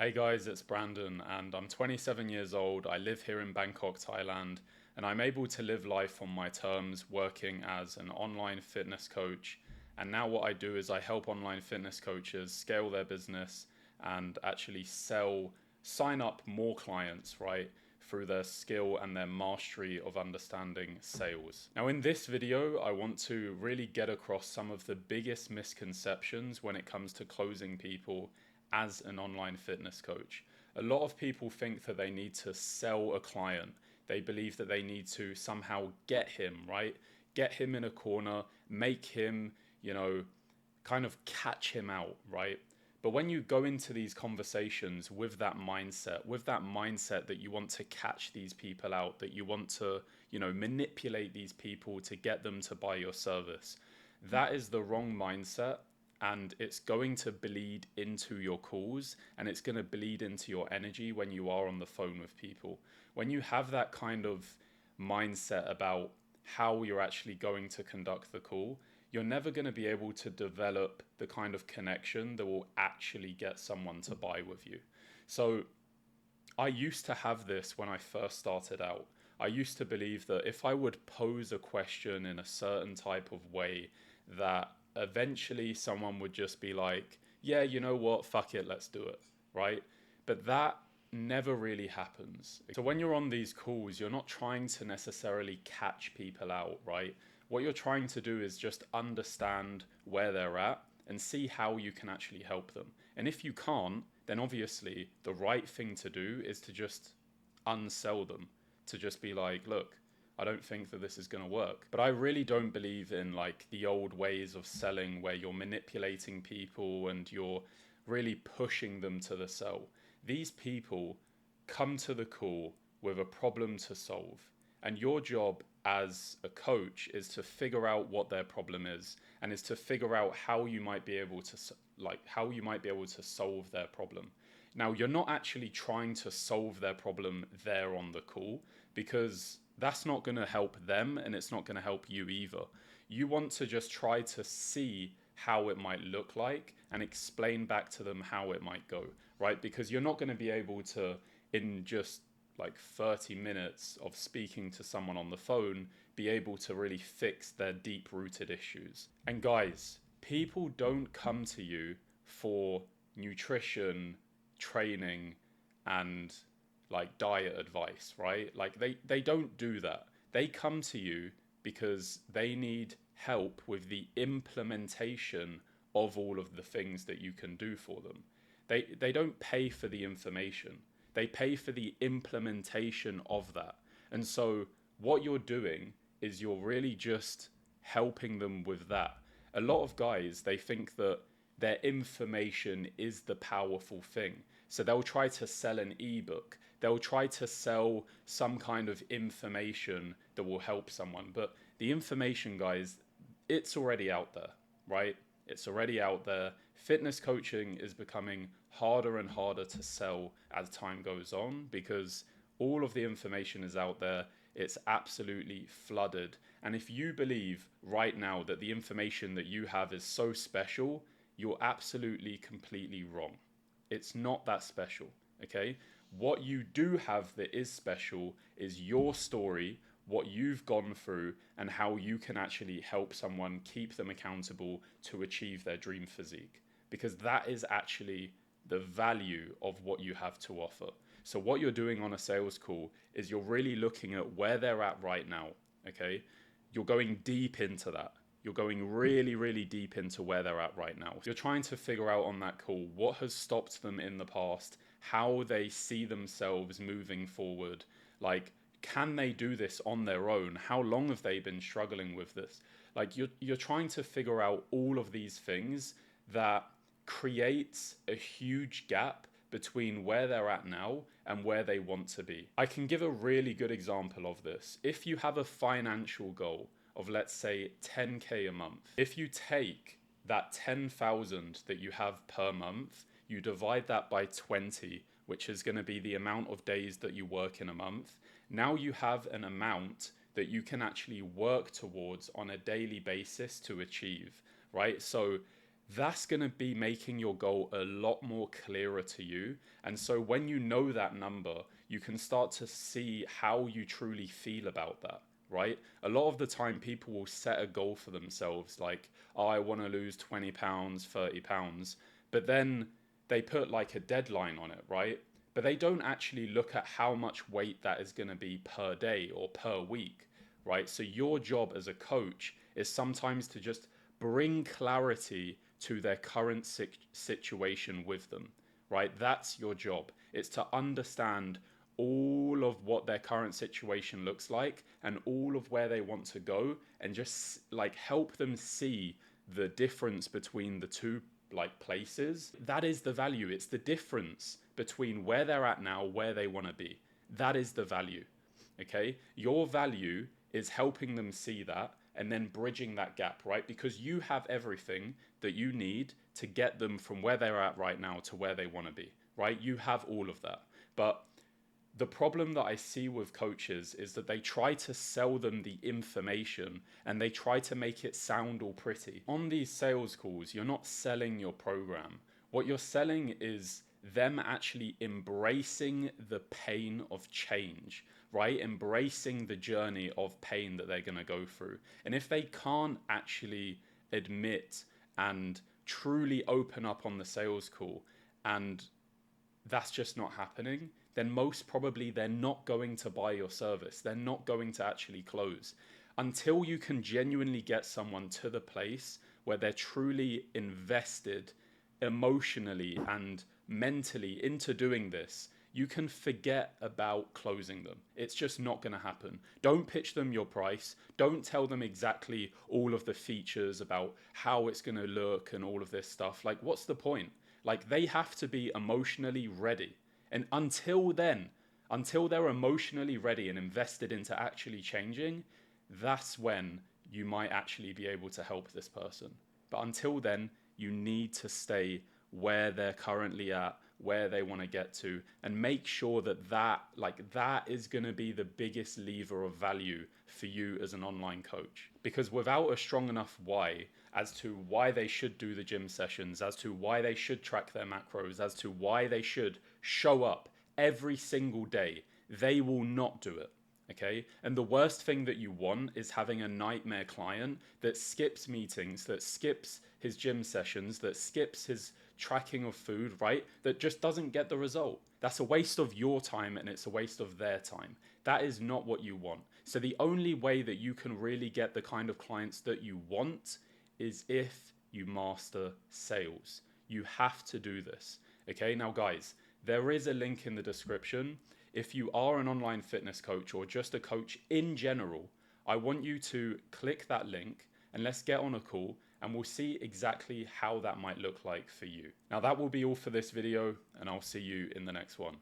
Hey guys, it's Brandon and I'm 27 years old. I live here in Bangkok, Thailand, and I'm able to live life on my terms working as an online fitness coach. And now what I do is I help online fitness coaches scale their business and actually sign up more clients, right? Through their skill and their mastery of understanding sales. Now, in this video, I want to really get across some of the biggest misconceptions when it comes to closing people as an online fitness coach. A lot of people think that they need to sell a client. They believe that they need to somehow get him, right? Get him in a corner, make him, kind of catch him out, right? But when you go into these conversations with that mindset that you want to catch these people out, that you want to, manipulate these people to get them to buy your service, that is the wrong mindset, and it's going to bleed into your calls and it's going to bleed into your energy when you are on the phone with people. When you have that kind of mindset about how you're actually going to conduct the call, you're never going to be able to develop the kind of connection that will actually get someone to buy with you. So I used to have this when I first started out. I used to believe that if I would pose a question in a certain type of way, that eventually someone would just be like, yeah, you know what, fuck it, let's do it, right? But that never really happens. So when you're on these calls, you're not trying to necessarily catch people out, right? What you're trying to do is just understand where they're at and see how you can actually help them. And if you can't, then obviously the right thing to do is to just unsell them, to just be like, look, I don't think that this is going to work. But I really don't believe in like the old ways of selling where you're manipulating people and you're really pushing them to the sell. These people come to the call with a problem to solve. And your job as a coach is to figure out what their problem is and is to figure out how you might be able to solve their problem. Now, you're not actually trying to solve their problem there on the call, because that's not going to help them and it's not going to help you either. You want to just try to see how it might look like and explain back to them how it might go, right? Because you're not going to be able to, in just like 30 minutes of speaking to someone on the phone, be able to really fix their deep rooted issues. And guys, people don't come to you for nutrition, training, and like diet advice, right? Like they don't do that. They come to you because they need help with the implementation of all of the things that you can do for them. They don't pay for the information. They pay for the implementation of that. And so what you're doing is you're really just helping them with that. A lot of guys, they think that their information is the powerful thing. So they'll try to sell an ebook. They'll try to sell some kind of information that will help someone. But the information, guys, it's already out there, right? It's already out there. Fitness coaching is becoming harder and harder to sell as time goes on because all of the information is out there. It's absolutely flooded. And if you believe right now that the information that you have is so special, you're absolutely completely wrong. It's not that special, okay? What you do have that is special is your story, what you've gone through, and how you can actually help someone keep them accountable to achieve their dream physique. Because that is actually the value of what you have to offer. So what you're doing on a sales call is you're really looking at where they're at right now, okay? You're going deep into that. You're going really, really deep into where they're at right now. You're trying to figure out on that call what has stopped them in the past, how they see themselves moving forward. Like, can they do this on their own? How long have they been struggling with this? Like, you're trying to figure out all of these things that creates a huge gap between where they're at now and where they want to be. I can give a really good example of this. If you have a financial goal of, let's say, 10K a month, if you take that 10,000 that you have per month, you divide that by 20, which is going to be the amount of days that you work in a month. Now you have an amount that you can actually work towards on a daily basis to achieve, right? So that's going to be making your goal a lot more clearer to you. And so when you know that number, you can start to see how you truly feel about that, right? A lot of the time, people will set a goal for themselves like, oh, I want to lose 20 pounds, 30 pounds. But then they put like a deadline on it, right? But they don't actually look at how much weight that is going to be per day or per week, right? So your job as a coach is sometimes to just bring clarity to their current situation with them, right? That's your job. It's to understand all of what their current situation looks like and all of where they want to go, and just like help them see the difference between the two like places. That is the value. It's the difference between where they're at now, where they want to be. That is the value. Okay? Your value is helping them see that and then bridging that gap, right? Because you have everything that you need to get them from where they're at right now to where they want to be, right? You have all of that. But the problem that I see with coaches is that they try to sell them the information and they try to make it sound all pretty. On these sales calls, you're not selling your program. What you're selling is them actually embracing the pain of change, right? Embracing the journey of pain that they're going to go through. And if they can't actually admit and truly open up on the sales call, and that's just not happening, then most probably they're not going to buy your service. They're not going to actually close. Until you can genuinely get someone to the place where they're truly invested emotionally and mentally into doing this, you can forget about closing them. It's just not going to happen. Don't pitch them your price. Don't tell them exactly all of the features about how it's going to look and all of this stuff. Like, what's the point? Like, they have to be emotionally ready. And until then, until they're emotionally ready and invested into actually changing, that's when you might actually be able to help this person. But until then, you need to stay where they're currently at, where they want to get to, and make sure that that is going to be the biggest lever of value for you as an online coach. Because without a strong enough why as to why they should do the gym sessions, as to why they should track their macros, as to why they should show up every single day, they will not do it. Okay? And the worst thing that you want is having a nightmare client that skips meetings, that skips his gym sessions, that skips his tracking of food, right? That just doesn't get the result. That's a waste of your time and it's a waste of their time. That is not what you want. So the only way that you can really get the kind of clients that you want is if you master sales. You have to do this. Okay, now guys, there is a link in the description. If you are an online fitness coach or just a coach in general, I want you to click that link and let's get on a call and we'll see exactly how that might look like for you. Now that will be all for this video and I'll see you in the next one.